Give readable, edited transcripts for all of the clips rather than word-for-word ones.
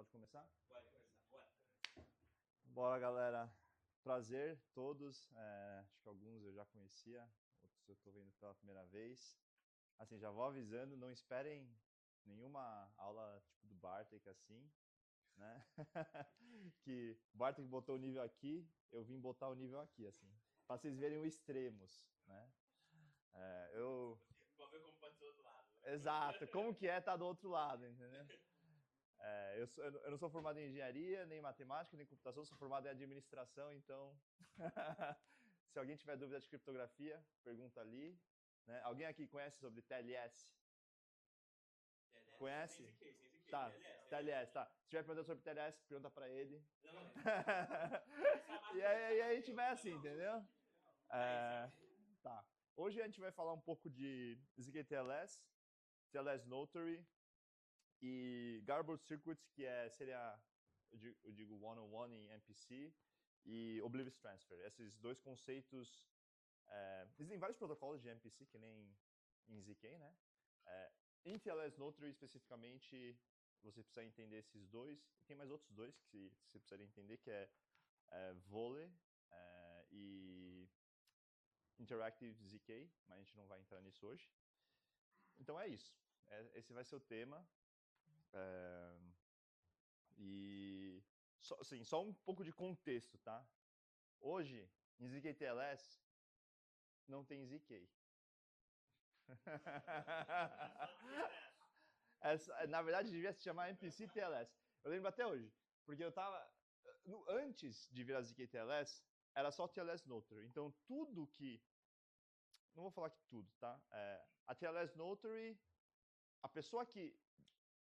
Pode começar? Pode começar, bora. Bora, galera. Prazer, todos. Acho que alguns eu já conhecia, outros eu estou vendo pela primeira vez. Assim, já vou avisando, não esperem nenhuma aula tipo do Bartek assim, né? Que o Bartek botou o nível aqui, eu vim botar o nível aqui, assim, para vocês verem os extremos, né? Eu Vamos ver como pode ser do outro lado, né? Exato, como que é estar do outro lado, entendeu? Eu não sou formado em engenharia, nem em matemática, nem em computação, sou formado em administração, então se alguém tiver dúvida de criptografia, pergunta ali. Né? Alguém aqui conhece sobre TLS? TLS, Conhece? sem ZK. Tá, TLS. TLS, tá. Se tiver pergunta sobre TLS, pergunta pra ele. Não, E aí a gente vai assim, entendeu? Aí sim. Tá. Hoje a gente vai falar um pouco de ZKTLS, TLS Notary e Garbled Circuits, que seria, eu digo one-on-one em MPC, e Oblivious Transfer. Esses dois conceitos, existem vários protocolos de MPC, que nem em ZK, né? Em TLS Notary, especificamente, você precisa entender esses dois, e tem mais outros dois que você precisaria entender, que é Vole e Interactive ZK, mas a gente não vai entrar nisso hoje. Então é isso. Esse vai ser o tema. E só um pouco de contexto, tá? Hoje, em ZKTLS, não tem ZK. Na verdade, devia se chamar MPC TLS. Eu lembro até hoje, porque eu tava... Antes de virar ZKTLS, era só TLS Notary. Então, tudo que... Não vou falar que tudo, tá? A TLS Notary, a pessoa que...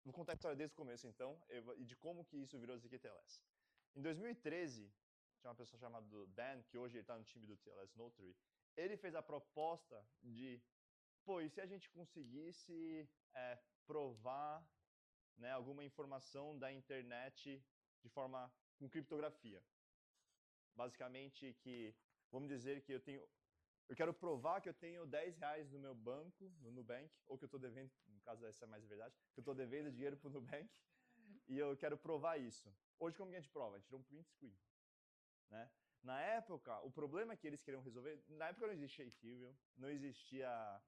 Vou contar a história desde o começo, então, e de como que isso virou ZKTLS. Em 2013, tinha uma pessoa chamada Dan, que hoje ele está no time do TLS Notary. Ele fez a proposta de, pô, e se a gente conseguisse provar, né, alguma informação da internet de forma com criptografia? Basicamente que, vamos dizer que eu quero provar que eu tenho 10 reais no meu banco, no Nubank, ou que eu estou devendo, no caso essa é mais verdade, que eu estou devendo dinheiro para o Nubank, e eu quero provar isso. Hoje, como que a gente prova? A gente tira um print screen. Né? Na época, o problema que eles queriam resolver, na época não existia Ethereum, não existia,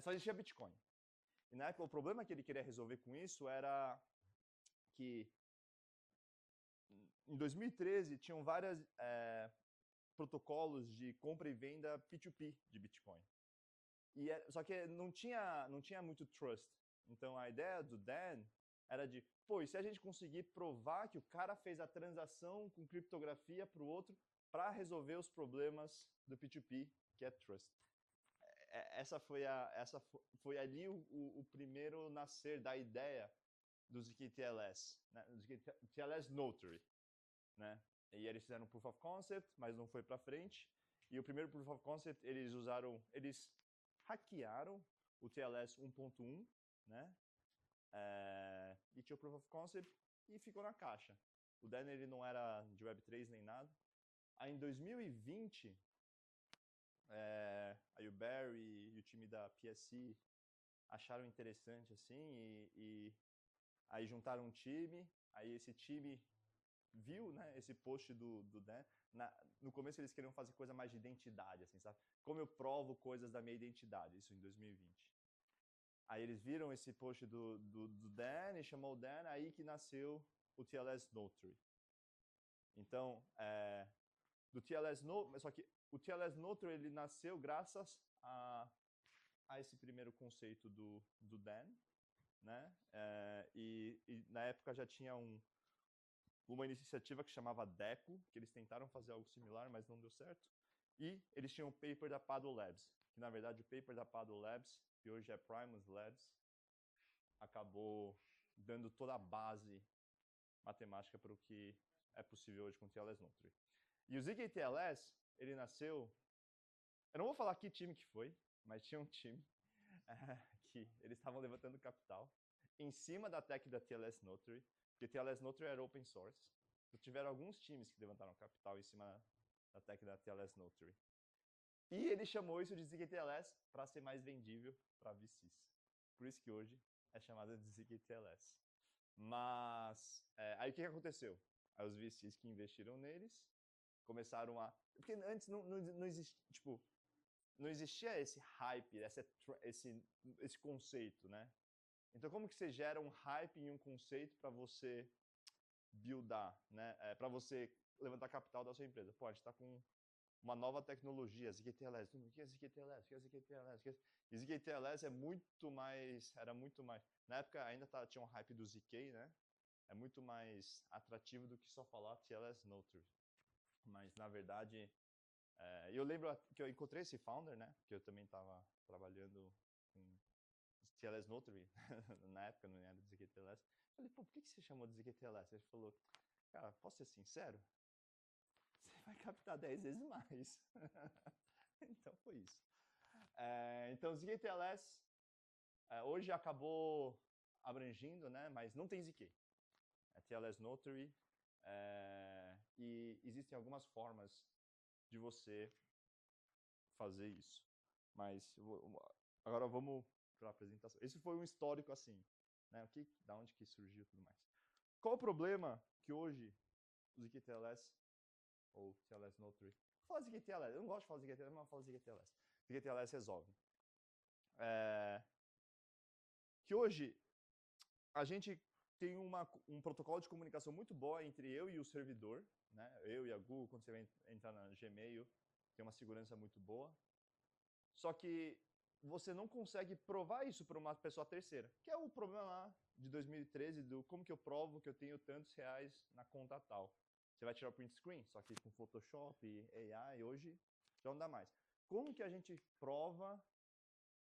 só existia Bitcoin. E na época, o problema que ele queria resolver com isso era que em 2013 tinham vários protocolos de compra e venda P2P de Bitcoin. Só que não tinha muito trust. Então a ideia do Dan era de, pô, e se a gente conseguir provar que o cara fez a transação com criptografia para o outro para resolver os problemas do P2P, que é trust. Essa foi ali o primeiro nascer da ideia do ZKTLS, né? ZKTLS Notary, né? E eles fizeram um Proof of Concept, mas não foi para frente. E o primeiro Proof of Concept eles hackearam o TLS 1.1, né? E tinha o Proof of Concept e ficou na caixa. O Dan ele não era de Web3 nem nada. Aí em 2020, aí o Barry e o time da PSC acharam interessante assim e aí juntaram um time. Aí esse time viu, né, esse post do Dan. No começo eles queriam fazer coisa mais de identidade, assim, sabe? Como eu provo coisas da minha identidade, isso em 2020. Aí eles viram esse post do Dan e chamou o Dan, aí que nasceu o TLS Notary. Então, do TLS Notary, só que o TLS Notary ele nasceu graças a esse primeiro conceito do Dan, né? E na época já tinha uma iniciativa que chamava DECO, que eles tentaram fazer algo similar, mas não deu certo. E eles tinham o paper da Pado Labs, que na verdade o paper da Pado Labs, que hoje é Primus Labs, acabou dando toda a base matemática para o que é possível hoje com o TLS Notary. E o ZKTLS, ele nasceu... Eu não vou falar que time que foi, mas tinha um time que eles estavam levantando capital em cima da tech da TLS Notary, porque TLS Notary era open source. Então, tiveram alguns times que levantaram capital em cima da tech da TLS Notary. E ele chamou isso de ZKTLS para ser mais vendível para VCs. Por isso que hoje é chamada de ZKTLS. Mas, aí o que aconteceu? Aí os VCs que investiram neles começaram a... Porque antes não existia, tipo, não existia esse hype, esse conceito, né? Então, como que você gera um hype em um conceito para você buildar, né? Para você levantar capital da sua empresa? Pô, a gente está com uma nova tecnologia, ZKTLS. O que é ZKTLS? O que é ZKTLS? E ZKTLS era muito mais... Na época ainda tinha um hype do ZK, né? É muito mais atrativo do que só falar TLS Notary. Mas, na verdade, eu lembro que eu encontrei esse founder, né? Porque eu também estava trabalhando com TLS Notary na época, não era ZKTLS. Falei, pô, por que você chamou de ZKTLS? Ele falou, cara, posso ser sincero? Você vai captar 10 vezes mais. Então foi isso. Então, ZKTLS hoje acabou abrangindo, né? Mas não tem ZK. É TLS Notary. E existem algumas formas de você fazer isso. Mas agora vamos para a apresentação. Esse foi um histórico assim, né? Da onde que surgiu tudo mais. Qual o problema que hoje o ZKTLS ou TLS Notary... Fala ZKTLS, eu não gosto de falar ZKTLS, mas falo ZKTLS. ZKTLS resolve. Que hoje a gente tem um protocolo de comunicação muito boa entre eu e o servidor, né? Eu e a Google, quando você vai entrar na Gmail, tem uma segurança muito boa. Só que você não consegue provar isso para uma pessoa terceira, que é o problema lá de 2013 do como que eu provo que eu tenho tantos reais na conta tal. Você vai tirar o print screen, só que com Photoshop e AI hoje já não dá mais. Como que a gente prova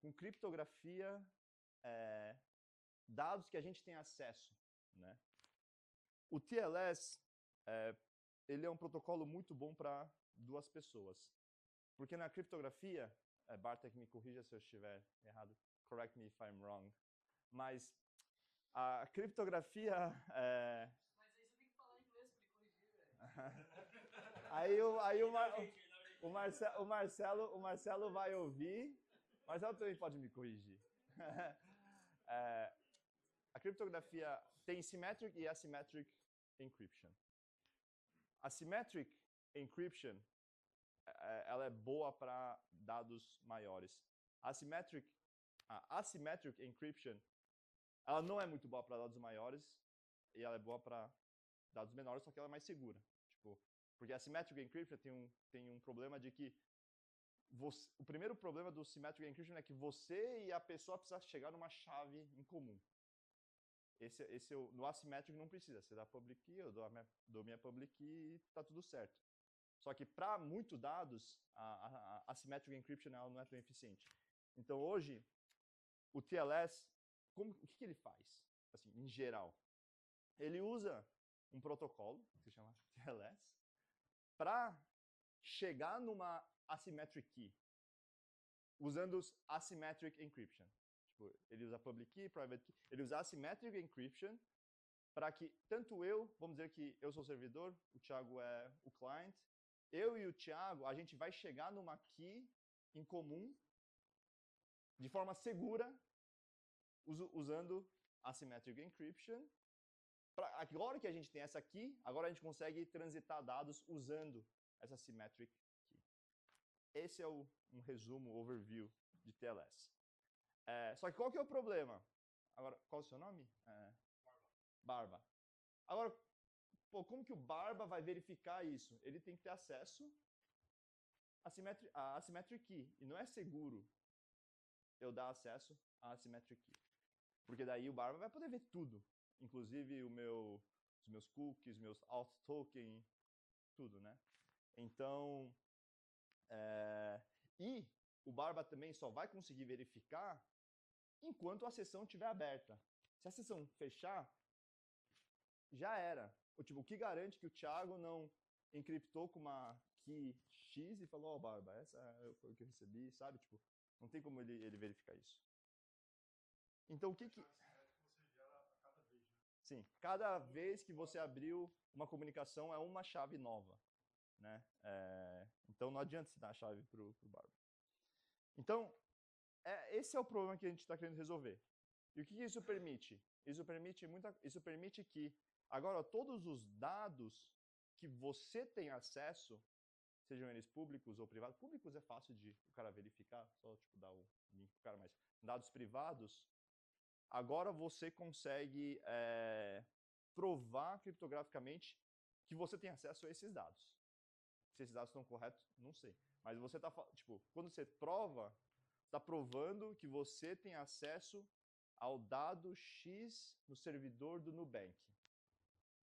com criptografia dados que a gente tem acesso, né? O TLS, ele é um protocolo muito bom para duas pessoas. Porque na criptografia, Bartek me corrija se eu estiver errado, correct me if I'm wrong, mas a criptografia... Mas aí você tem que falar inglês para ele corrigir, velho. Aí o Marcelo vai ouvir, o Marcelo também pode me corrigir. A criptografia tem symmetric e asymmetric encryption. A symmetric encryption, ela é boa para dados maiores. A asymmetric encryption, ela não é muito boa para dados maiores e ela é boa para dados menores, só que ela é mais segura. Tipo, porque a symmetric encryption tem um problema de que o primeiro problema do symmetric encryption é que você e a pessoa precisam chegar numa chave em comum. No asymmetric não precisa, você dá public key, eu dou minha public key e tá tudo certo. Só que para muitos dados, a asymmetric encryption ela não é tão eficiente. Então hoje, o TLS, o que ele faz? Assim, em geral, ele usa um protocolo, que se chama TLS, para chegar numa asymmetric key, usando os asymmetric encryption. Tipo, ele usa public key, private key, ele usa asymmetric encryption para que tanto eu, vamos dizer que eu sou o servidor, o Thiago é o client, eu e o Thiago, a gente vai chegar numa key em comum de forma segura, usando asymmetric encryption. Agora que a gente tem essa key, agora a gente consegue transitar dados usando essa symmetric key. Esse é um resumo, overview de TLS. Só que qual que é o problema? Agora, qual é o seu nome? Barba. Agora, como que o Barba vai verificar isso? Ele tem que ter acesso à asymmetric key. E não é seguro eu dar acesso à asymmetric key. Porque daí o Barba vai poder ver tudo. Inclusive os meus cookies, meus auth token, tudo, né? Então, e o Barba também só vai conseguir verificar enquanto a sessão estiver aberta. Se a sessão fechar, já era. O que garante que o Thiago não encriptou com uma key X e falou, ó, Barba, essa foi o que eu recebi, sabe? Tipo, não tem como ele verificar isso. Então, o que que... Sim, cada vez que você abriu uma comunicação é uma chave nova, né? Então não adianta você dar a chave pro Barba. Então, esse é o problema que a gente está querendo resolver. E o que isso permite? Isso permite que, agora, todos os dados que você tem acesso, sejam eles públicos ou privados, públicos é fácil de o cara verificar, só tipo, dar o link pro cara, mas dados privados, agora você consegue provar criptograficamente que você tem acesso a esses dados. Se esses dados estão corretos, não sei. Mas você está, tipo, quando você prova, está provando que você tem acesso ao dado X no servidor do Nubank.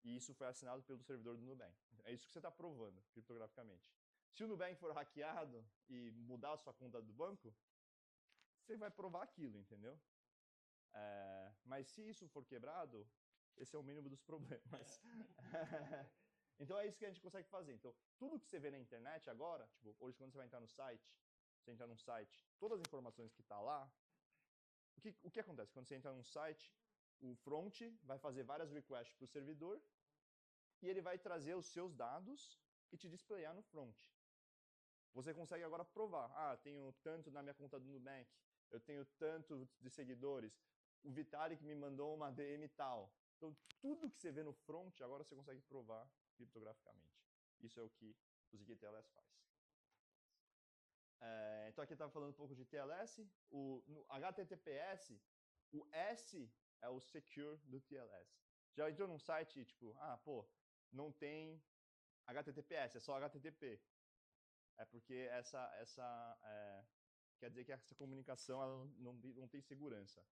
E isso foi assinado pelo servidor do Nubank. É isso que você está provando, criptograficamente. Se o Nubank for hackeado e mudar a sua conta do banco, você vai provar aquilo, entendeu? Mas se isso for quebrado, esse é o mínimo dos problemas. Então é isso que a gente consegue fazer. Então, tudo que você vê na internet agora, tipo, hoje quando você vai entrar no site, você entra num site, todas as informações que está lá, o que acontece? Quando você entra num site, o front vai fazer várias requests para o servidor e ele vai trazer os seus dados e te displayar no front. Você consegue agora provar, tenho tanto na minha conta do Nubank, eu tenho tanto de seguidores, o Vitalik me mandou uma DM tal. Então, tudo que você vê no front, agora você consegue provar criptograficamente. Isso é o que o zkTLS faz. Então, aqui estava falando um pouco de TLS. No HTTPS, o S é o secure do TLS. Já entrou num site, tipo, não tem HTTPS, é só HTTP. É porque quer dizer que essa comunicação ela não tem segurança.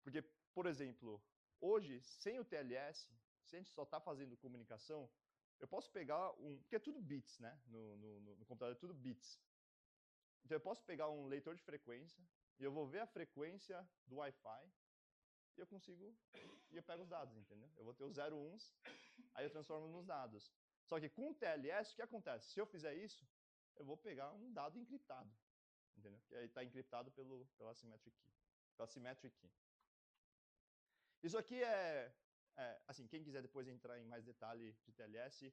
Porque, por exemplo, hoje, sem o TLS, se a gente só está fazendo comunicação, eu posso pegar porque é tudo bits, né? No computador é tudo bits. Então eu posso pegar um leitor de frequência e eu vou ver a frequência do Wi-Fi e eu pego os dados, entendeu? Eu vou ter os 0, 1s, aí eu transformo nos dados. Só que com o TLS, o que acontece? Se eu fizer isso, eu vou pegar um dado encriptado, entendeu? Que aí está encriptado pela Symmetric Key. Isso aqui assim, quem quiser depois entrar em mais detalhe de TLS,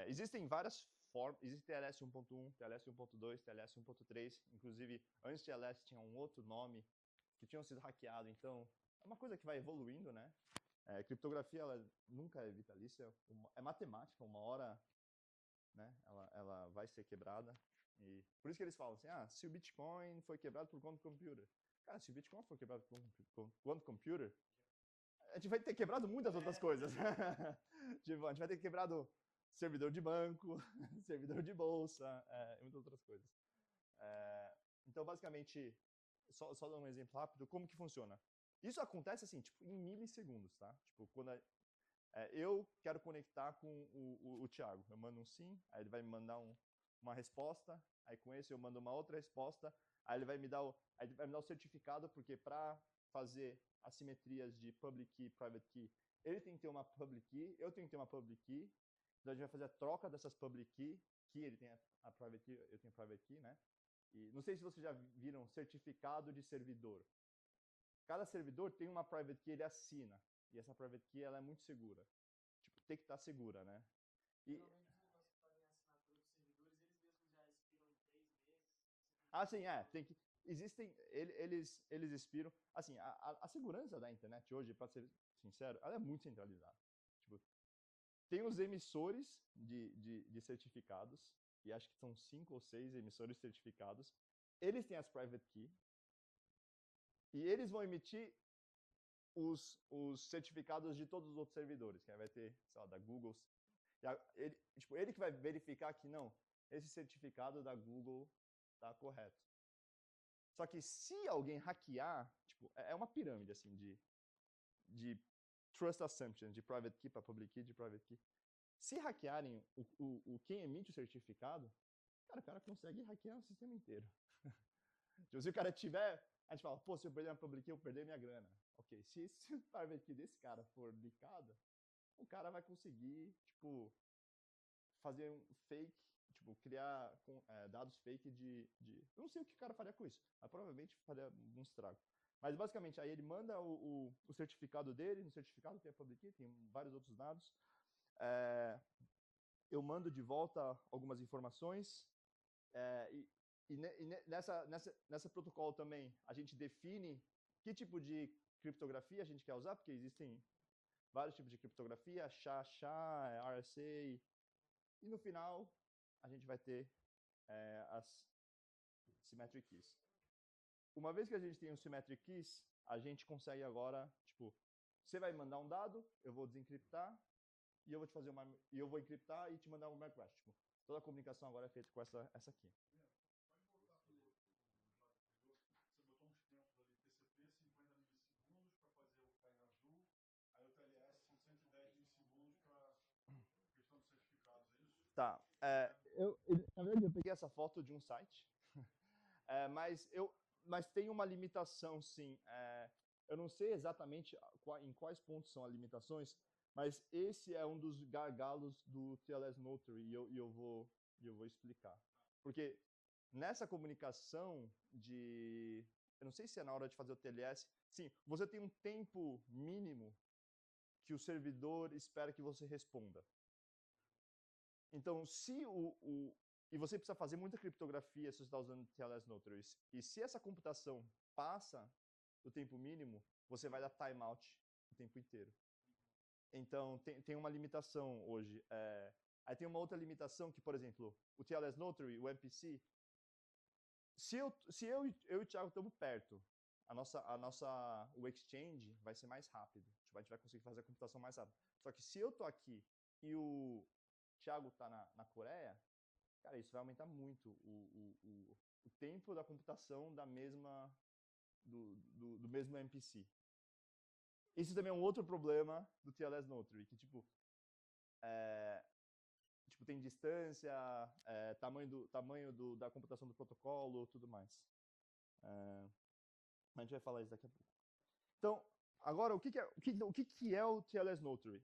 existem várias formas, existe TLS 1.1, TLS 1.2, TLS 1.3, inclusive antes de TLS tinha um outro nome que tinham sido hackeado, então é uma coisa que vai evoluindo, né? Criptografia ela nunca é vitalícia, é matemática, uma hora, né, ela vai ser quebrada. E por isso que eles falam assim, se o Bitcoin foi quebrado por quantum computer. Cara, se o Bitcoin for quebrado por quantum computer, a gente vai ter quebrado muitas outras coisas. Tipo, a gente vai ter quebrado servidor de banco, servidor de bolsa, e muitas outras coisas. Então, basicamente, só dar um exemplo rápido, como que funciona. Isso acontece assim, tipo, em milissegundos, tá? Tipo, quando eu quero conectar com o Thiago, eu mando um sim, aí ele vai me mandar uma resposta, aí com esse eu mando uma outra resposta, aí ele vai me dar o certificado, porque para fazer assimetrias de public key e private key, ele tem que ter uma public key, eu tenho que ter uma public key, então a gente vai fazer a troca dessas public key, que ele tem a private key, eu tenho a private key, né? E não sei se vocês já viram certificado de servidor. Cada servidor tem uma private key, ele assina, e essa private key ela é muito segura. Tipo, tem que estar segura, né? Geralmente os negócios que fazem assinatura dos servidores, eles mesmos já expiram em 3 meses. Sim, tem que. Existem, eles expiram. Assim, a segurança da internet hoje, para ser sincero, ela é muito centralizada. Tipo, tem os emissores de certificados, e acho que são 5 ou 6 emissores certificados. Eles têm as private key, e eles vão emitir os certificados de todos os outros servidores, que aí vai ter, sei lá, da Google. Ele que vai verificar que não, esse certificado da Google está correto. Só que se alguém hackear, tipo, é uma pirâmide assim de trust assumption, de private key para public key, de private key. Se hackearem quem emite o certificado, cara, o cara consegue hackear o sistema inteiro. Tipo, se o cara tiver, a gente fala, se eu perder uma public key, eu perder minha grana. Ok, se o private key desse cara for licado, o cara vai conseguir, tipo, fazer um fake, tipo, criar dados fake eu não sei o que o cara faria com isso, mas provavelmente faria um estrago. Mas basicamente, aí ele manda o certificado dele, no certificado tem a public key, tem vários outros dados. Eu mando de volta algumas informações, e nessa protocolo também, a gente define que tipo de criptografia a gente quer usar, porque existem vários tipos de criptografia, SHA, RSA, e no final a gente vai ter as symmetric keys. Uma vez que a gente tem os symmetric keys, a gente consegue agora, tipo, você vai mandar um dado, eu vou desencriptar, e eu vou te fazer e eu vou encriptar e te mandar uma request. Tipo, toda a comunicação agora é feita com essa aqui. Tá. Na verdade, eu peguei essa foto de um site, mas tem uma limitação, sim. Eu não sei exatamente em quais pontos são as limitações, mas esse é um dos gargalos do TLS Notary e eu vou explicar. Porque nessa comunicação eu não sei se é na hora de fazer o TLS, sim, você tem um tempo mínimo que o servidor espera que você responda. Então, e você precisa fazer muita criptografia se você está usando TLS Notaries. E se essa computação passa do tempo mínimo, você vai dar timeout o tempo inteiro. Então, tem uma limitação hoje. Aí tem uma outra limitação que, por exemplo, o TLS Notary, o MPC, se eu e o Thiago estamos perto, o exchange vai ser mais rápido. A gente vai conseguir fazer a computação mais rápido. Só que se eu estou aqui e o Thiago está na Coreia, cara, isso vai aumentar muito o tempo da computação do mesmo MPC. Isso também é um outro problema do TLS Notary, que tipo tem distância, tamanho da computação do protocolo, tudo mais. A gente vai falar isso daqui a pouco. Então, agora, o que é o TLS Notary?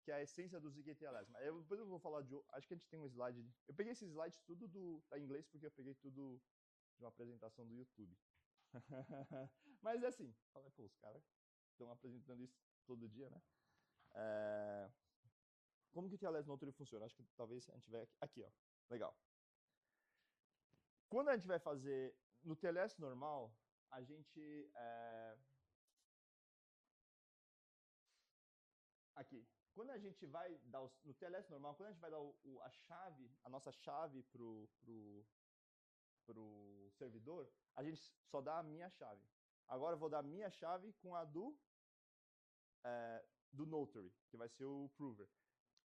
Que é a essência do ZKTLS. Mas depois eu vou falar de... Acho que a gente tem um slide... Eu peguei esses slides tudo tá em inglês porque eu peguei tudo de uma apresentação do YouTube. Mas é assim, falei, pô, os caras estão apresentando isso todo dia, né? Como que o TLS Notary funciona? Acho que talvez a gente vai aqui, ó. Legal. Quando a gente vai fazer no TLS normal, a gente... Aqui. Quando a gente vai dar no TLS normal, quando a gente vai dar a nossa chave pro servidor, a gente só dá a minha chave. Agora eu vou dar a minha chave com a do Notary, que vai ser o Prover.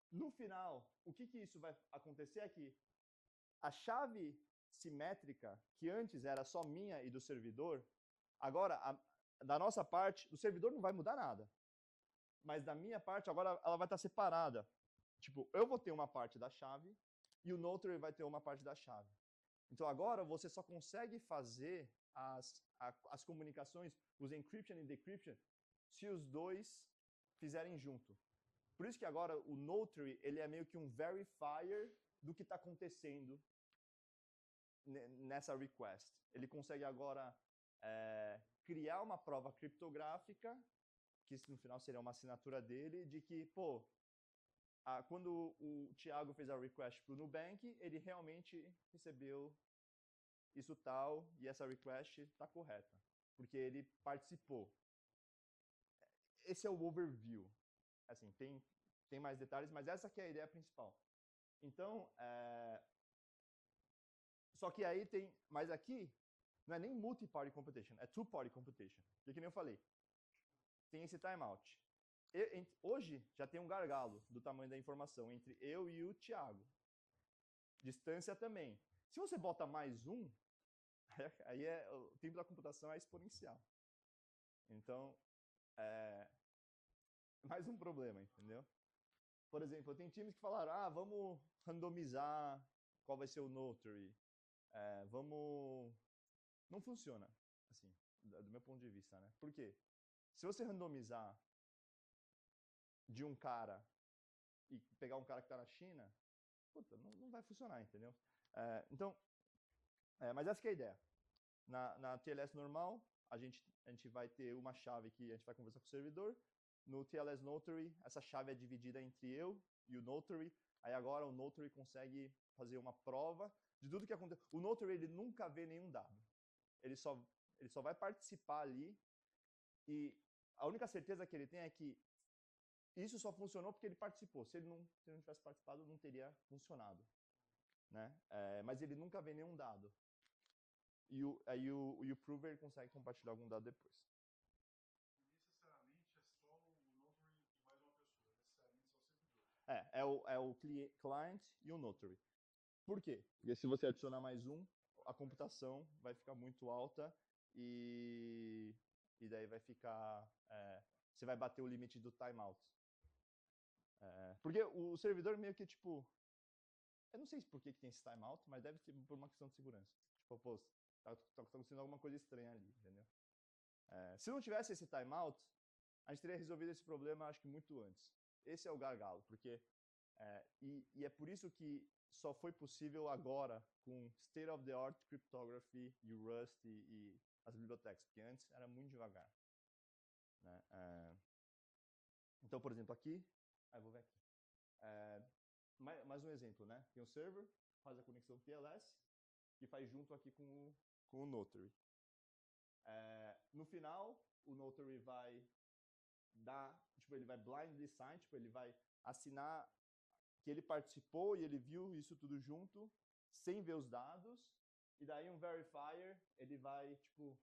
No final, o que isso vai acontecer é que a chave simétrica, que antes era só minha e do servidor, agora, da nossa parte, do servidor não vai mudar nada. Mas da minha parte, agora ela vai estar separada. Tipo, eu vou ter uma parte da chave e o Notary vai ter uma parte da chave. Então agora você só consegue fazer as comunicações, os encryption e decryption, se os dois fizerem junto. Por isso que agora o Notary ele é meio que um verifier do que está acontecendo nessa request. Ele consegue agora criar uma prova criptográfica, que no final seria uma assinatura dele, de que, pô, quando o Thiago fez a request para o Nubank, ele realmente recebeu isso tal, e essa request está correta, porque ele participou. Esse é o overview. Assim, tem mais detalhes, mas essa aqui é a ideia principal. Então, só que aí tem... Mas aqui, não é nem multi-party computation, é two-party computation. Que nem eu falei, tem esse timeout. Hoje, já tem um gargalo do tamanho da informação entre eu e o Thiago. Distância também. Se você bota mais um, aí o tempo da computação é exponencial. Então, mais um problema, entendeu? Por exemplo, tem times que falaram, vamos randomizar qual vai ser o Notary. Vamos... Não funciona, assim, do meu ponto de vista, né? Por quê? Se você randomizar de um cara e pegar um cara que está na China, puta, não vai funcionar, entendeu? Então, mas essa que é a ideia. Na TLS normal, a gente vai ter uma chave que a gente vai conversar com o servidor. No TLS Notary, essa chave é dividida entre eu e o Notary. Aí agora o Notary consegue fazer uma prova de tudo que acontece. O Notary ele nunca vê nenhum dado. Ele só vai participar ali E a única certeza que ele tem é que isso só funcionou porque ele participou. Se ele não tivesse participado, não teria funcionado. Né? Mas ele nunca vê nenhum dado. Aí o prover consegue compartilhar algum dado depois. Necessariamente é só o Notary e mais uma pessoa. Necessariamente são sempre dois. É o client e o notary. Por quê? Porque se você adicionar mais um, a computação vai ficar muito alta e daí vai ficar... você vai bater o limite do timeout. Porque o servidor meio que, tipo... Eu não sei por que tem esse timeout, mas deve ser por uma questão de segurança. Tipo, pô, tá acontecendo alguma coisa estranha ali, entendeu? Se não tivesse esse timeout, a gente teria resolvido esse problema, acho que muito antes. Esse é o gargalo, porque... e é por isso que só foi possível agora com state-of-the-art cryptography e o Rust e as bibliotecas, porque antes era muito devagar. Né? Então, por exemplo, aqui... eu vou ver aqui. Mais um exemplo, né? Tem o server, faz a conexão TLS, e faz junto aqui com o Notary. No final, o Notary vai dar, tipo, ele vai blindly sign, tipo, ele vai assinar que ele participou e ele viu isso tudo junto, sem ver os dados, e daí um verifier, ele vai, tipo,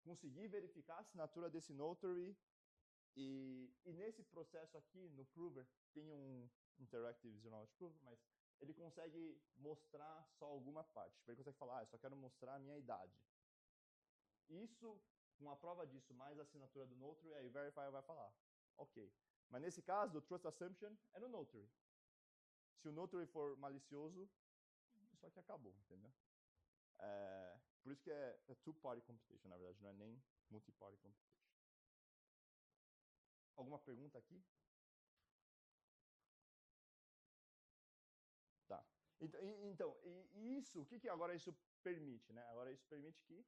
conseguir verificar a assinatura desse Notary, e nesse processo aqui, no prover, tem um interactive zero-knowledge proof, mas ele consegue mostrar só alguma parte. Tipo, ele consegue falar, eu só quero mostrar a minha idade. Isso, com a prova disso, mais a assinatura do Notary, aí o verifier vai falar, ok. Mas nesse caso, o trust assumption é no Notary. Se o Notary for malicioso, isso aqui acabou, entendeu? Por isso que é two-party computation, na verdade, não é nem multi-party computation. Alguma pergunta aqui? Tá. Então, isso, o que agora isso permite, né? Agora isso permite que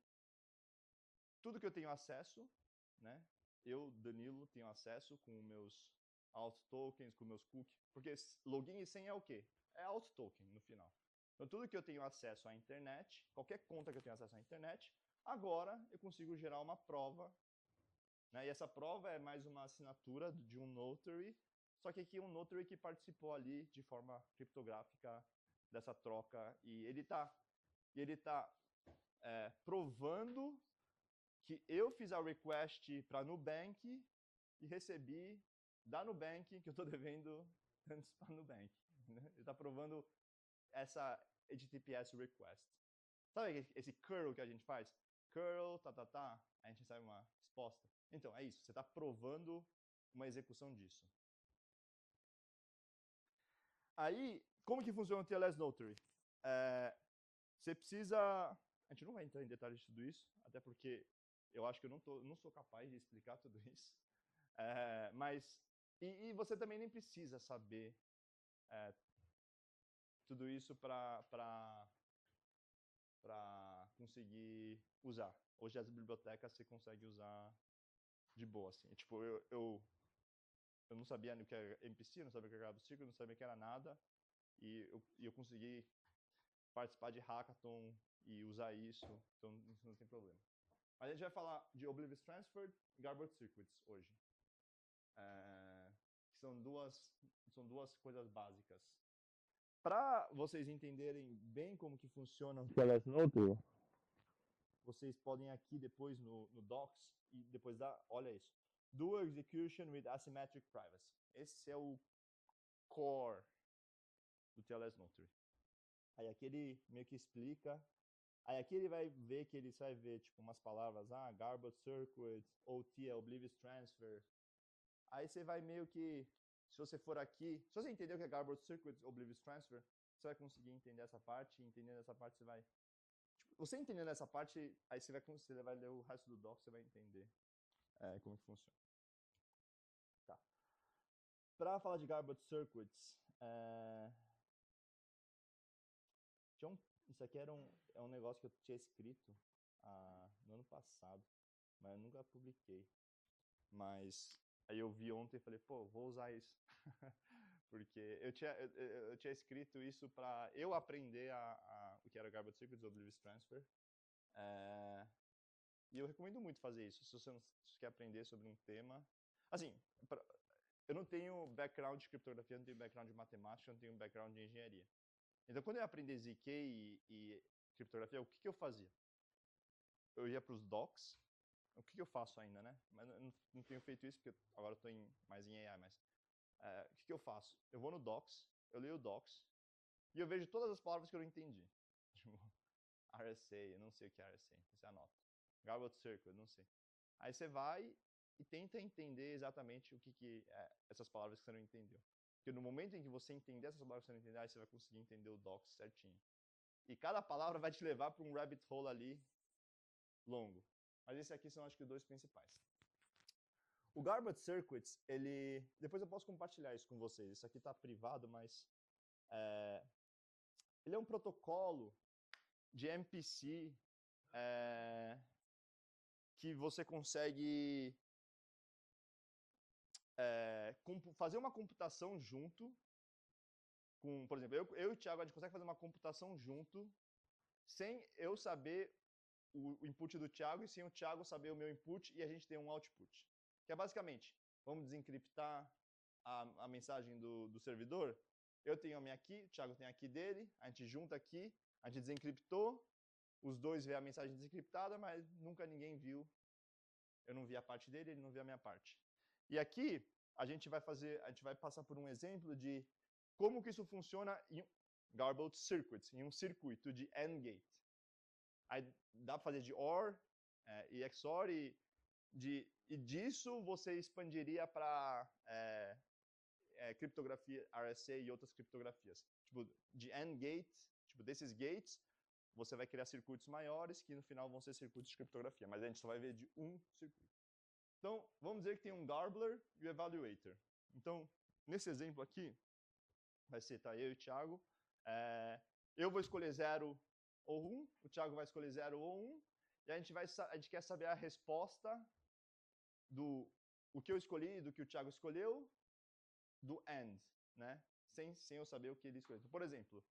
tudo que eu tenho acesso, né? Eu, Danilo, tenho acesso com meus alt tokens, com meus cookies, porque login e senha é o quê? É alt token no final. Então tudo que eu tenho acesso à internet, qualquer conta que eu tenho acesso à internet, agora eu consigo gerar uma prova, né? E essa prova é mais uma assinatura de um notary, só que aqui um notary que participou ali de forma criptográfica dessa troca e ele tá provando que eu fiz a request para Nubank e recebi da Nubank que eu estou devendo tantos para Nubank. Né? Ele está provando essa HTTPS request. Sabe esse curl que a gente faz? Curl, a gente recebe uma resposta. Então, é isso. Você está provando uma execução disso. Aí, como que funciona o TLS Notary? Você precisa... A gente não vai entrar em detalhes de tudo isso, até porque eu acho que eu não sou capaz de explicar tudo isso. Mas... E você também nem precisa saber tudo isso para conseguir usar. Hoje as bibliotecas você consegue usar de boa, assim. Tipo, eu não sabia o que era MPC, não sabia o que era GraphCircle, não sabia o que era nada, e eu consegui participar de hackathon e usar isso, então isso não tem problema. Mas a gente vai falar de Oblivious Transfer e Garbled Circuits hoje. Que são duas coisas básicas. Para vocês entenderem bem como que funciona o TLS Notary, vocês podem aqui depois no Docs e depois olha isso. Dual Execution with Asymmetric Privacy. Esse é o core do TLS Notary. Aí aqui ele meio que explica. Aí aqui ele vai ver que ele vai ver tipo umas palavras, Garbled Circuit, OT é Oblivious Transfer. Aí você vai meio que, se você for aqui, se você entender o que é Garbled Circuit, Oblivious Transfer, você vai conseguir entender essa parte, e entendendo essa parte você vai... Tipo, você entendendo essa parte, aí você vai ler o resto do doc, você vai entender como que funciona. Tá. Para falar de Garbled Circuits, isso aqui é um negócio que eu tinha escrito no ano passado, mas eu nunca publiquei. Mas aí eu vi ontem e falei, pô, vou usar isso. Porque eu tinha escrito isso para eu aprender o que era Garbled Circuits, Oblivious Transfer. E eu recomendo muito fazer isso, se você quer aprender sobre um tema. Assim, eu não tenho background de criptografia, não tenho background de matemática, não tenho background de engenharia. Então, quando eu aprendi ZK e criptografia, o que eu fazia? Eu ia para os docs. O que eu faço ainda, né? Mas não tenho feito isso, porque agora eu estou mais em AI, mas... o que eu faço? Eu vou no docs, eu leio o docs, e eu vejo todas as palavras que eu não entendi. Tipo, RSA, eu não sei o que é RSA, você anota. Garbled Circuit, não sei. Aí você vai e tenta entender exatamente o que é essas palavras que você não entendeu. Porque no momento em que você entender essas palavras que você não entendeu, aí você vai conseguir entender o docs certinho. E cada palavra vai te levar para um rabbit hole ali longo. Mas esses aqui são, acho que, os dois principais. O Garbled Circuits, ele... Depois eu posso compartilhar isso com vocês. Isso aqui está privado, mas... ele é um protocolo de MPC que você consegue fazer uma computação junto com... Por exemplo, eu e o Thiago, a gente consegue fazer uma computação junto sem eu saber o input do Thiago e sem o Thiago saber o meu input, e a gente tem um output. Que é basicamente, vamos desencriptar a mensagem do servidor. Eu tenho a minha aqui, o Thiago tem a aqui dele, a gente junta aqui, a gente desencriptou, os dois vê a mensagem desencriptada, mas nunca ninguém viu. Eu não vi a parte dele, ele não viu a minha parte. E aqui, a gente vai passar por um exemplo de como que isso funciona em Garbled Circuits, em um circuito de AND gate. Aí dá para fazer de OR e XOR, e disso você expandiria para criptografia RSA e outras criptografias. Tipo, de AND gate, tipo, desses gates, você vai criar circuitos maiores, que no final vão ser circuitos de criptografia, mas a gente só vai ver de um circuito. Então, vamos dizer que tem um Garbler e o Evaluator. Então, nesse exemplo aqui, vai ser eu e o Thiago. Eu vou escolher 0 ou 1, o Thiago vai escolher 0 ou 1, e a gente quer saber a resposta do que eu escolhi, do que o Thiago escolheu, do AND, né? Sem eu saber o que ele escolheu. Então, por exemplo,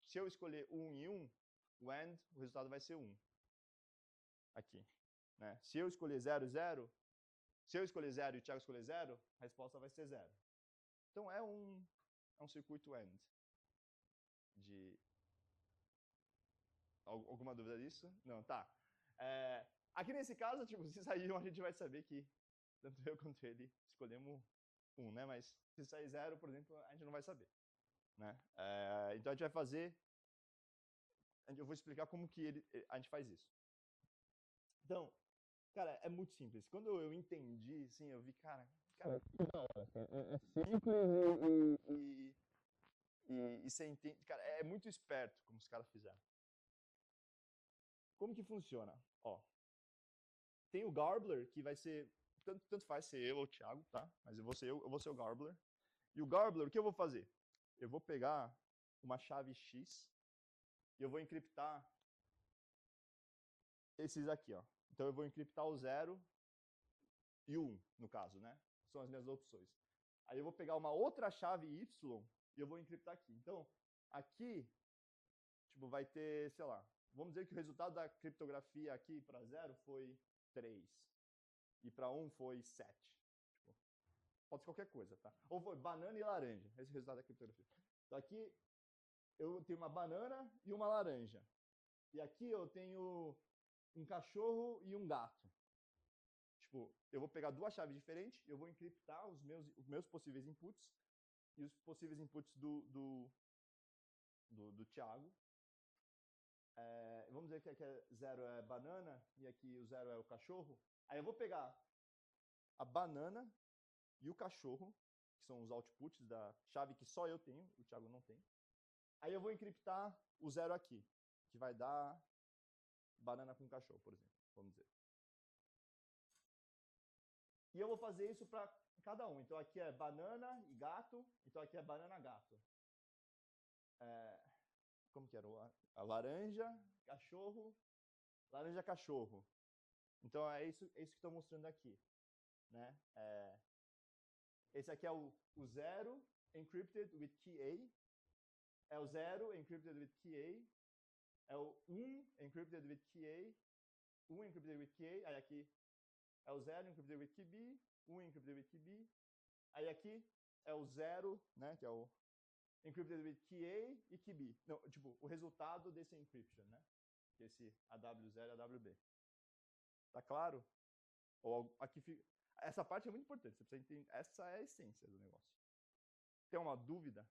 se eu escolher 1 e 1, o AND, o resultado vai ser 1. Aqui. Né? Se eu escolher 0 e 0, se eu escolher 0 e o Thiago escolher 0, a resposta vai ser 0. Então é um circuito AND. Alguma dúvida disso? Não, tá. Aqui nesse caso, tipo, se sair 1, a gente vai saber que tanto eu quanto ele escolhemos 1, né? Mas se sair 0, por exemplo, a gente não vai saber. Né? Então a gente vai fazer... Eu vou explicar como que a gente faz isso. Então, cara, é muito simples. Quando eu entendi, assim, eu vi, cara, é simples e você entende. Cara, é muito esperto como os caras fizeram. Como que funciona? Ó, tem o Garbler, que vai ser, tanto faz ser eu ou o Thiago, tá? Mas eu vou ser o Garbler. E o Garbler, o que eu vou fazer? Eu vou pegar uma chave X e eu vou encriptar esses aqui, ó. Então eu vou encriptar o 0 e o 1, no caso, né? São as minhas opções. Aí eu vou pegar uma outra chave Y e eu vou encriptar aqui. Então, aqui, tipo, vai ter, sei lá, vamos dizer que o resultado da criptografia aqui para 0 foi 3. E para 1 foi 7. Tipo, pode ser qualquer coisa, tá? Ou foi banana e laranja. Esse é o resultado da criptografia. Então aqui eu tenho uma banana e uma laranja. E aqui eu tenho um cachorro e um gato. Tipo, eu vou pegar duas chaves diferentes, eu vou encriptar os meus possíveis inputs e os possíveis inputs do Thiago. Vamos dizer que aqui 0 é banana e aqui o 0 é o cachorro. Aí eu vou pegar a banana e o cachorro, que são os outputs da chave que só eu tenho, o Thiago não tem. Aí eu vou encriptar o 0 aqui, que vai dar banana com cachorro, por exemplo, vamos dizer. E eu vou fazer isso para cada um. Então aqui é banana e gato, então aqui é banana gato. Como que era? A laranja, cachorro, laranja, cachorro. Então é isso que estou mostrando aqui. Né? Esse aqui é o 0 encrypted with key A. É o 0 encrypted with key A. É o 1 encrypted with key A. 1 encrypted with key, aí aqui é o 0 encrypted with key B, 1 encrypted with key B, aí aqui é o 0, né, que é o encrypted with key A e key B. Não, tipo, o resultado desse encryption, né? Que é esse AW0 e AWB. Tá claro? Ou aqui fica... Essa parte é muito importante, você precisa entender. Essa é a essência do negócio. Tem uma dúvida?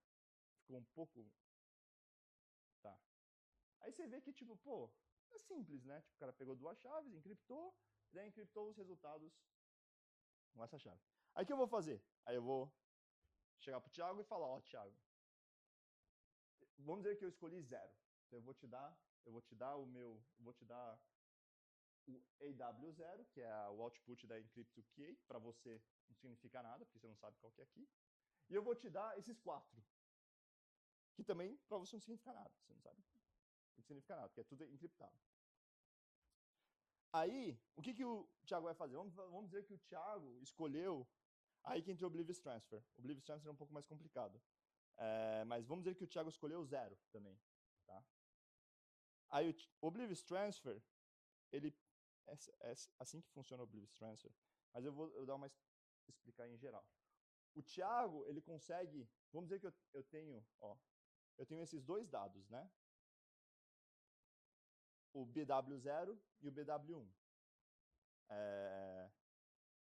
Ficou um pouco... Tá. Aí você vê que, tipo, pô, é simples, né? Tipo, o cara pegou duas chaves, encriptou, daí encriptou os resultados com essa chave. Aí o que eu vou fazer? Aí eu vou chegar pro Thiago e falar, ó, Thiago, vamos dizer que eu escolhi 0. Então eu vou te dar o AW0, que é o output da encrypto key, para você não significa nada, porque você não sabe qual que é aqui. E eu vou te dar esses 4, que também para você não significa nada, você não sabe o que significa nada, porque é tudo encriptado. Aí, o que o Thiago vai fazer? Vamos dizer que o Thiago escolheu, aí que entra o Oblivious Transfer. O Oblivious Transfer é um pouco mais complicado. Mas vamos dizer que o Thiago escolheu 0 também. Tá? Aí o Oblivious Transfer, ele é assim que funciona o Oblivious Transfer, mas eu vou dar uma explicar em geral. O Thiago, ele consegue, vamos dizer que eu tenho esses dois dados, né? O BW0 e o BW1.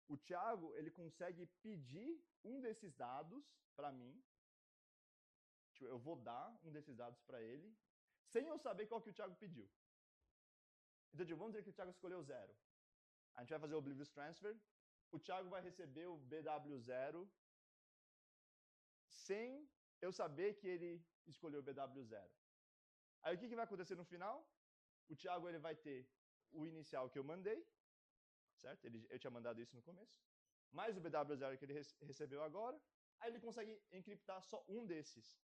O Thiago, ele consegue pedir um desses dados para mim. Tipo, eu vou dar um desses dados para ele, sem eu saber qual que o Thiago pediu. Então, tipo, vamos dizer que o Thiago escolheu 0. A gente vai fazer o Oblivious Transfer. O Thiago vai receber o BW0 sem eu saber que ele escolheu o BW0. Aí o que vai acontecer no final? O Thiago, ele vai ter o inicial que eu mandei, certo? Eu tinha mandado isso no começo, mais o BW0 que ele recebeu agora. Aí ele consegue encriptar só um desses,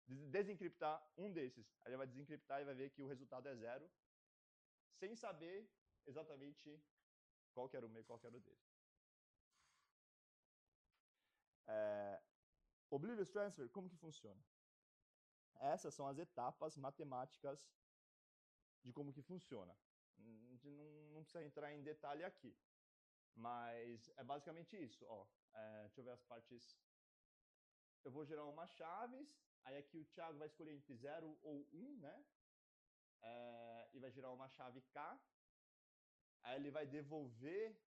desencriptar um desses. Aí ele vai desencriptar e vai ver que o resultado é 0, sem saber exatamente qual que era o meu e qual que era o dele. Oblivious Transfer, como que funciona? Essas são as etapas matemáticas de como que funciona. Não precisa entrar em detalhe aqui, mas é basicamente isso. Deixa eu ver as partes. Eu vou gerar umas chaves, aí aqui o Thiago vai escolher entre 0 ou 1, né? E vai gerar uma chave K. Aí ele vai devolver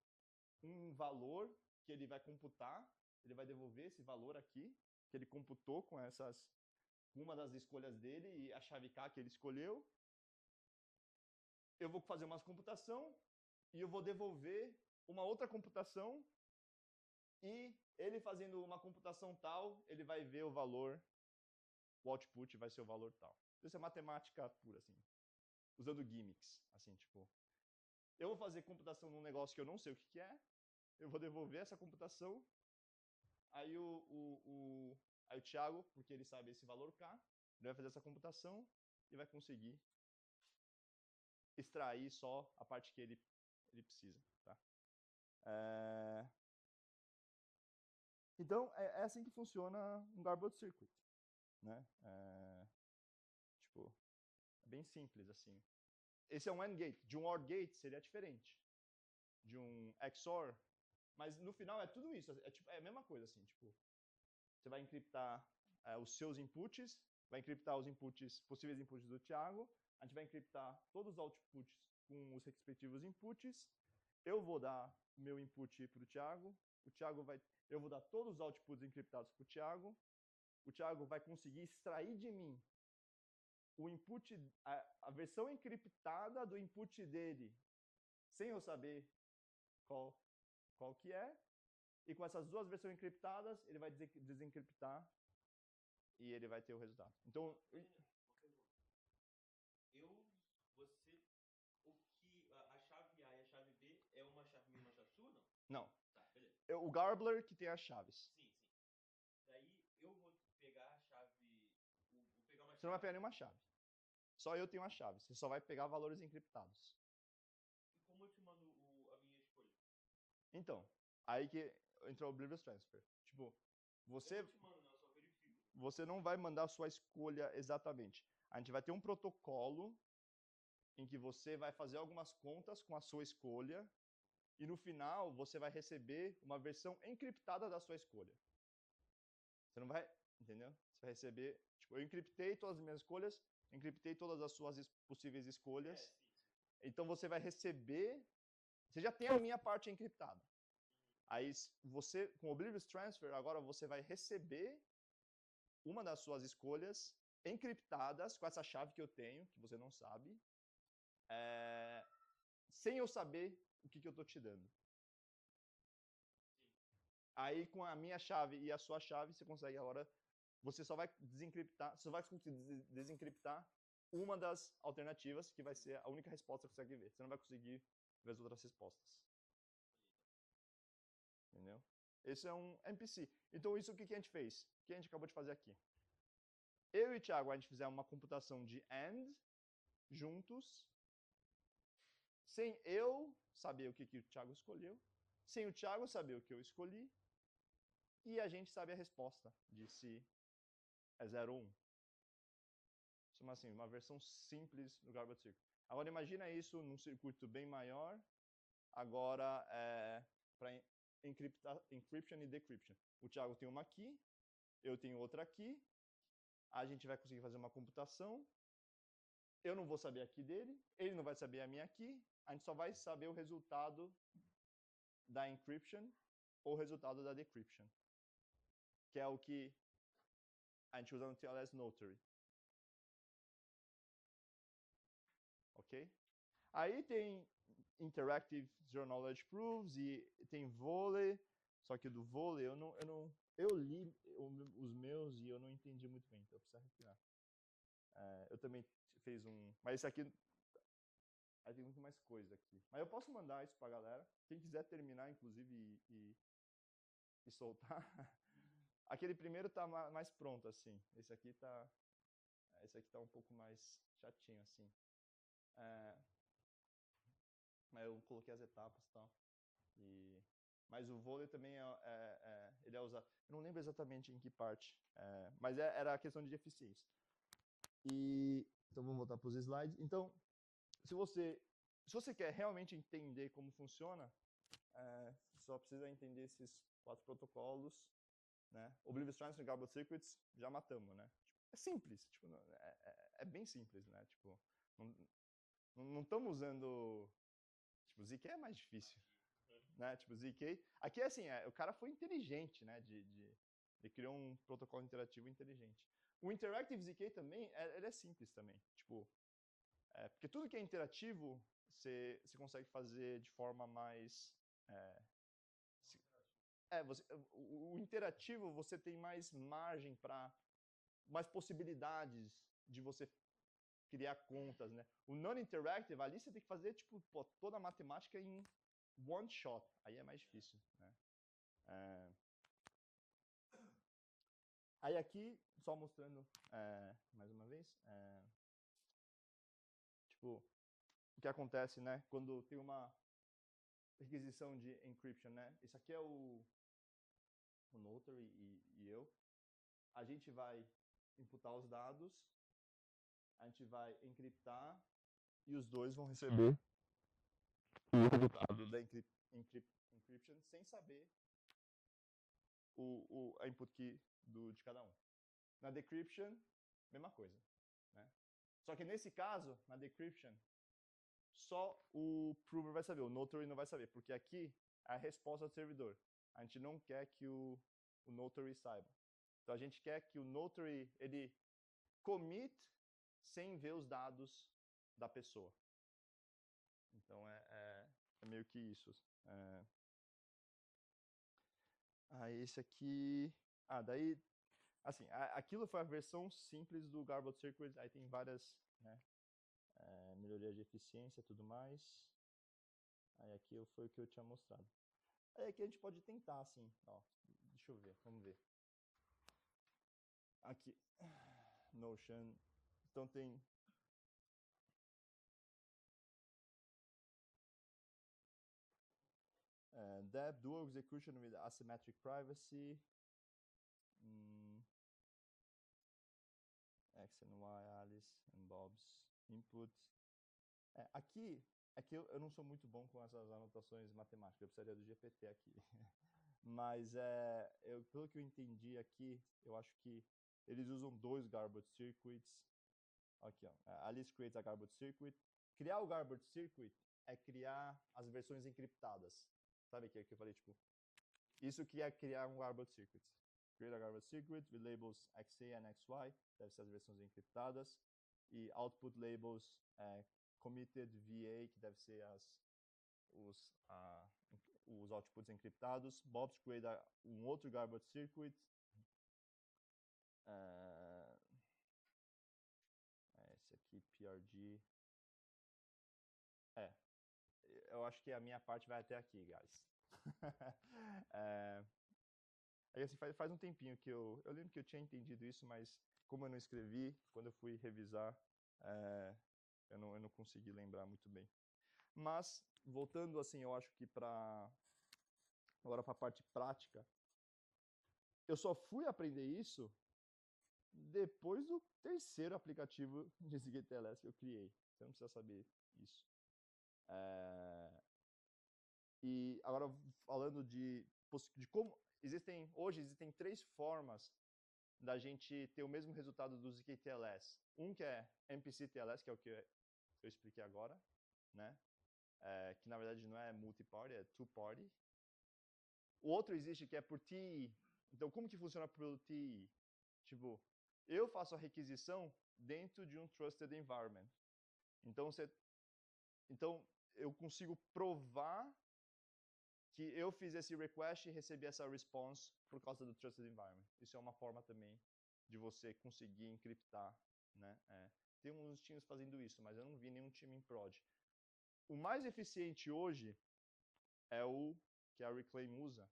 um valor que ele vai computar. Ele vai devolver esse valor aqui, que ele computou com uma das escolhas dele e a chave K que ele escolheu. Eu vou fazer uma computação e eu vou devolver uma outra computação, e ele fazendo uma computação tal, ele vai ver o valor, o output vai ser o valor tal. Isso é matemática pura, assim, usando gimmicks, assim, tipo, eu vou fazer computação num negócio que eu não sei o que é, eu vou devolver essa computação, aí o Thiago, porque ele sabe esse valor K, ele vai fazer essa computação e vai conseguir extrair só a parte que ele precisa. Tá? Então, é assim que funciona um Garbled Circuit. Né? Tipo, é bem simples assim. Esse é um AND gate. De um OR gate seria diferente. De um XOR. Mas no final é tudo isso. É a mesma coisa assim. Tipo, você vai encriptar os seus inputs, vai encriptar os possíveis inputs do Thiago, a gente vai encriptar todos os outputs com os respectivos inputs, eu vou dar o meu input para o Thiago eu vou dar todos os outputs encriptados para o Thiago vai conseguir extrair de mim o input, a versão encriptada do input dele, sem eu saber qual que é, e com essas duas versões encriptadas, ele vai desencriptar e ele vai ter o resultado. Então, a chave A e a chave B é uma chave minha e uma chave sua, não? Não. Tá, beleza. O Garbler que tem as chaves. Sim. Daí eu vou pegar a chave. Vou pegar uma chave. Você não vai pegar nenhuma chave. Só eu tenho a chave. Você só vai pegar valores encriptados. E como eu te mando a minha escolha? Então, aí que entrou o Oblivious Transfer. Tipo, você... Eu não te mando, não, eu só verifico. Você não vai mandar a sua escolha exatamente. A gente vai ter um protocolo em que você vai fazer algumas contas com a sua escolha e no final você vai receber uma versão encriptada da sua escolha. Você não vai, entendeu? Você vai receber, tipo, eu encriptei todas as minhas escolhas, encriptei todas as suas possíveis escolhas. Então você vai receber, você já tem a minha parte encriptada. Aí você, com o Oblivious Transfer, agora você vai receber uma das suas escolhas encriptadas com essa chave que eu tenho, que você não sabe, sem eu saber o que eu estou te dando. Aí com a minha chave e a sua chave, você consegue agora, você só vai desencriptar, você só vai conseguir desencriptar uma das alternativas, que vai ser a única resposta que você consegue ver. Você não vai conseguir ver as outras respostas. Entendeu? Esse é um MPC. Então isso o que a gente fez? O que a gente acabou de fazer aqui? Eu e o Thiago, a gente fizemos uma computação de AND juntos, sem eu saber o que o Thiago escolheu, sem o Thiago saber o que eu escolhi, e a gente sabe a resposta de se é 0 ou 1. Chama assim, uma versão simples do Garbage Circuit. Agora imagina isso num circuito bem maior, agora para encryption e decryption. O Thiago tem uma aqui, eu tenho outra aqui, a gente vai conseguir fazer uma computação, eu não vou saber aqui dele, ele não vai saber a minha aqui, a gente só vai saber o resultado da encryption ou o resultado da decryption, que é o que a gente usa no TLS Notary. Ok? Aí tem Interactive Zero Knowledge Proofs e tem Volley, só que do Volley eu li os meus e eu não entendi muito bem, então eu preciso refinar. Eu também fiz um, mas esse aqui aí tem muito mais coisa aqui. Mas eu posso mandar isso pra galera. Quem quiser terminar, inclusive, e soltar. Aquele primeiro tá mais pronto, assim. Esse aqui tá um pouco mais chatinho, assim. Mas eu coloquei as etapas e tal. Mas o vôlei também ele é usado. Eu não lembro exatamente em que parte, mas era a questão de eficiência. Então vamos voltar para os slides. Então, se você quer realmente entender como funciona, só precisa entender esses 4 protocolos, né? Oblivious Transfer e Garbage Circuits já matamos, né? Tipo, é simples, tipo, é bem simples, né? Tipo, não estamos usando, tipo, ZK é mais difícil, né? Tipo, ZK, aqui é assim, o cara foi inteligente, né? Ele criou um protocolo interativo inteligente. O Interactive ZK também, ele é simples também, tipo, porque tudo que é interativo, você consegue fazer de forma mais... o interativo, você tem mais margem para... mais possibilidades de você criar contas, né? O non-interactive, ali você tem que fazer, tipo, toda a matemática em one shot. Aí é mais difícil, né? Aí aqui, só mostrando mais uma vez, tipo, o que acontece, né? Quando tem uma requisição de encryption, né? Esse aqui é o Notary e eu. A gente vai imputar os dados, a gente vai encriptar e os dois vão receber o resultado da encryption sem saber a input key de cada um. Na decryption, mesma coisa, né? Só que nesse caso, na decryption, só o prover vai saber, o notary não vai saber, porque aqui é a resposta do servidor. A gente não quer que o notary saiba. Então a gente quer que o notary ele commit sem ver os dados da pessoa. Então é meio que isso. Esse aqui... daí... Assim, aquilo foi a versão simples do Garbage Circuit, aí tem várias, né, melhorias de eficiência e tudo mais. Aí aqui foi o que eu tinha mostrado. Aí aqui a gente pode tentar, assim, ó, deixa eu ver, vamos ver. Aqui, Notion, então tem... Deb, Dual Execution with Asymmetric Privacy. X and Y, Alice and Bob's input. Aqui, é que eu não sou muito bom com essas anotações matemáticas, eu precisaria do GPT aqui. Mas, pelo que eu entendi aqui, eu acho que eles usam 2 garbage circuits. Aqui, ó. A list creates a garbage circuit. Criar o garbage circuit é criar as versões encriptadas. Sabe que eu falei, tipo, isso que é criar um garbage circuit. Create a garbage circuit with labels XA and XY, deve ser as versões encriptadas. E output labels committed VA, que deve ser os outputs encriptados. Bob's create um outro garbage circuit. Esse aqui, PRG. Eu acho que a minha parte vai até aqui, guys. Aí assim, faz um tempinho que eu lembro que eu tinha entendido isso, mas como eu não escrevi, quando eu fui revisar, eu não consegui lembrar muito bem. Mas, voltando assim, eu acho que agora para a parte prática, eu só fui aprender isso depois do 3º aplicativo de ZKTLS que eu criei. Você não precisa saber isso. E agora, falando de como hoje existem 3 formas da gente ter o mesmo resultado do ZKTLS. Um que é MPC-TLS, que é o que eu expliquei agora, né? Que na verdade não é multi-party, é two-party. O outro existe que é por TI. Então, como que funciona pelo TI? Tipo, eu faço a requisição dentro de um trusted environment. Então eu consigo provar que eu fiz esse request e recebi essa response por causa do trusted environment. Isso é uma forma também de você conseguir encriptar, né? Tem uns times fazendo isso, mas eu não vi nenhum time em prod. O mais eficiente hoje é o que a Reclaim usa.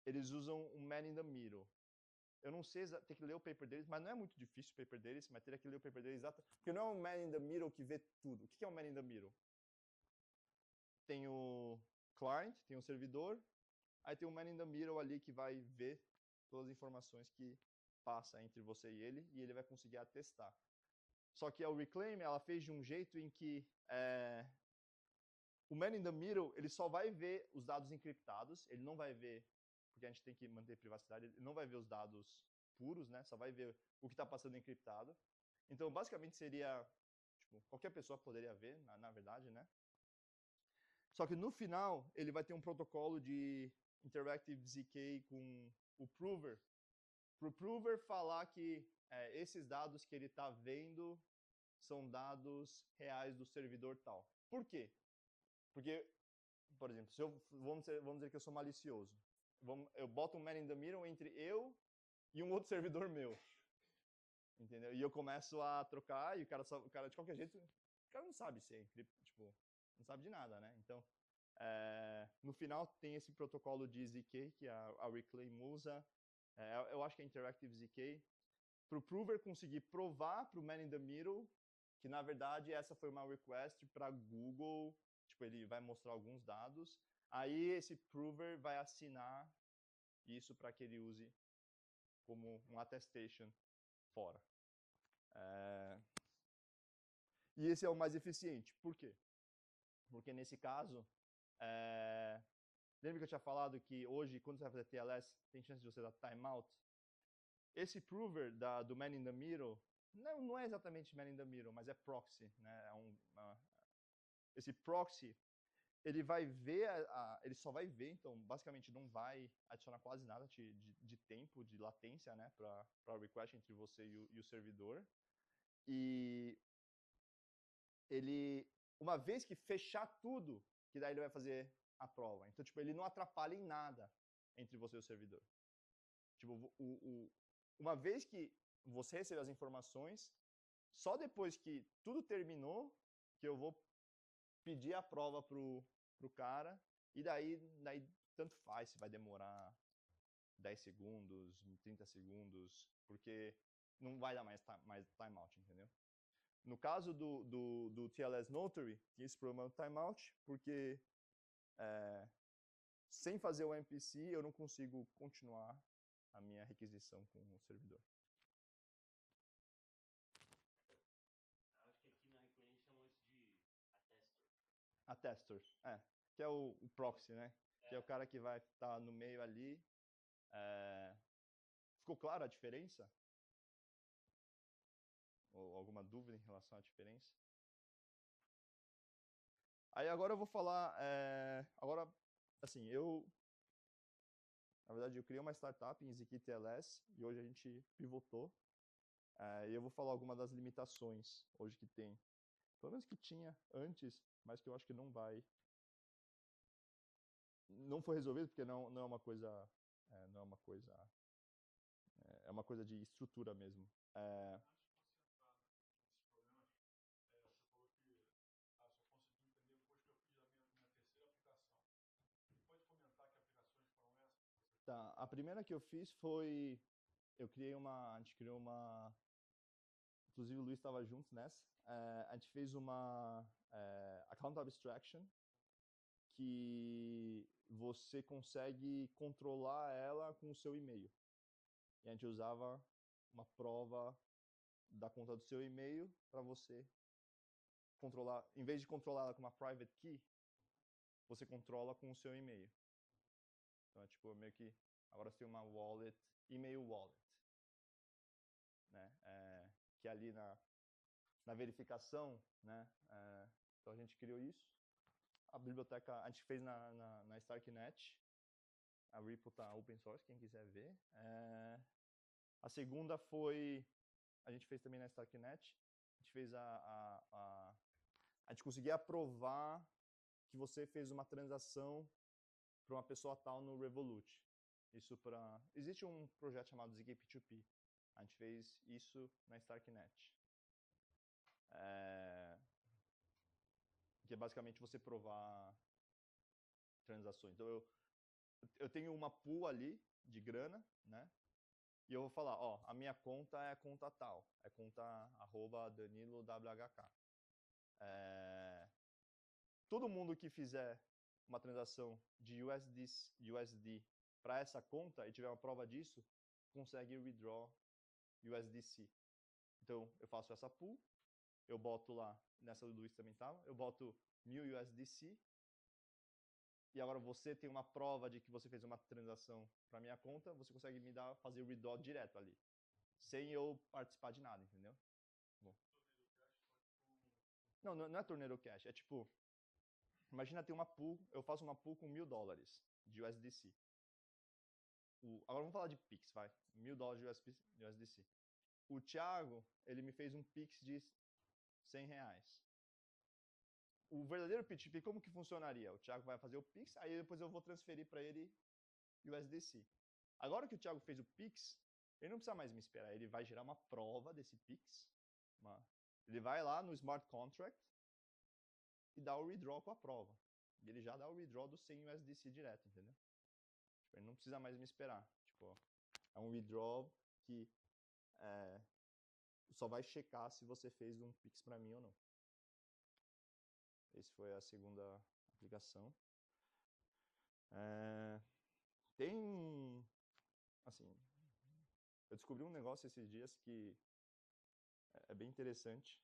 Eles usam um man in the middle. Eu não sei, tem que ler o paper deles, mas não é muito difícil o paper deles, mas teria que ler o paper deles exato, porque não é um man in the middle que vê tudo. O que é um man in the middle? Tem o client, tem o servidor, aí tem o man in the middle ali que vai ver todas as informações que passa entre você e ele vai conseguir atestar. Só que a Reclaim, ela fez de um jeito em que o man in the middle, ele só vai ver os dados encriptados, ele não vai ver, porque a gente tem que manter privacidade, ele não vai ver os dados puros, né? Só vai ver o que está passando encriptado. Então, basicamente seria, tipo, qualquer pessoa poderia ver, na verdade, né? Só que no final, ele vai ter um protocolo de Interactive ZK com o prover, para o prover falar que esses dados que ele está vendo são dados reais do servidor tal. Por quê? Porque, por exemplo, vamos dizer que eu sou malicioso. Eu boto um man in the middle entre eu e um outro servidor meu. Entendeu? E eu começo a trocar e o cara de qualquer jeito, o cara não sabe se é tipo, não sabe de nada, né? Então, no final tem esse protocolo de ZK que a Reclaim usa. Eu acho que é Interactive ZK. Para o prover conseguir provar para o man in the middle que, na verdade, essa foi uma request para Google. Tipo, ele vai mostrar alguns dados. Aí esse prover vai assinar isso para que ele use como um attestation fora. E esse é o mais eficiente. Por quê? Porque nesse caso, lembra que eu tinha falado que hoje, quando você vai fazer TLS, tem chance de você dar timeout? Esse prover do man in the middle, não é exatamente man in the middle, mas é proxy, né? Esse proxy, ele vai ver, ele só vai ver, então basicamente não vai adicionar quase nada de tempo, de latência, né, para o request entre você e o servidor. E ele, uma vez que fechar tudo, que daí ele vai fazer a prova. Então, tipo, ele não atrapalha em nada entre você e o servidor. Tipo, uma vez que você recebeu as informações, só depois que tudo terminou, que eu vou pedir a prova pro cara, e daí tanto faz se vai demorar 10 segundos, 30 segundos, porque não vai dar mais timeout, entendeu? No caso do TLS Notary, tinha esse problema do timeout, porque sem fazer o MPC, eu não consigo continuar a minha requisição com o servidor. Acho que aqui tester, que é o proxy, né? Que é o cara que vai estar no meio ali. Ficou clara a diferença? Ou alguma dúvida em relação à diferença? Aí agora eu vou falar, agora, assim, na verdade, eu criei uma startup em ZKTLS e hoje a gente pivotou. E eu vou falar algumas das limitações hoje que tem. Pelo menos que tinha antes, mas que eu acho que não foi resolvido porque não é uma coisa, não é uma coisa, é uma coisa de estrutura mesmo. Tá, a primeira que eu fiz foi, a gente criou uma, inclusive o Luiz estava junto nessa, a gente fez uma account abstraction que você consegue controlar ela com o seu e-mail. E a gente usava uma prova da conta do seu e-mail para você controlar, em vez de controlar ela com uma private key, você controla com o seu e-mail. Então é tipo meio que agora você tem uma wallet, e-mail wallet, né? Que é ali na verificação, né? Então a gente criou isso. A biblioteca a gente fez na Starknet. A Ripple tá open source, quem quiser ver. A segunda foi, a gente fez também na Starknet. A gente fez a gente conseguia aprovar que você fez uma transação para uma pessoa tal no Revolut. Isso para, existe um projeto chamado ZKP2P. A gente fez isso na Starknet. Que é basicamente você provar transações. Então eu tenho uma pool ali de grana, né? E eu vou falar, ó, a minha conta é conta tal, é conta @DaniloWHK. Todo mundo que fizer uma transação de USD para essa conta e tiver uma prova disso, consegue withdraw USDC. Então eu faço essa pool, eu boto lá, nessa do Luiz também tava, eu boto 1000 USDC, e agora você tem uma prova de que você fez uma transação para minha conta, você consegue me fazer o withdraw direto ali, sem eu participar de nada, entendeu? Bom. Não é Tornado Cash, é tipo, imagina ter uma pool, eu faço uma pool com $1000 de USDC. Agora vamos falar de Pix, vai, $1000 de USDC. O Thiago, ele me fez um Pix de R$100. O verdadeiro P2P, como que funcionaria? O Thiago vai fazer o Pix, aí depois eu vou transferir para ele USDC. Agora que o Thiago fez o Pix, ele não precisa mais me esperar, ele vai gerar uma prova desse Pix. Ele vai lá no Smart Contract e dá o withdraw com a prova. E ele já dá o withdraw do 100 USDC direto, entendeu? Tipo, ele não precisa mais me esperar. Tipo, é um withdraw que só vai checar se você fez um Pix para mim ou não. Essa foi a segunda aplicação. Tem, assim, eu descobri um negócio esses dias que é bem interessante.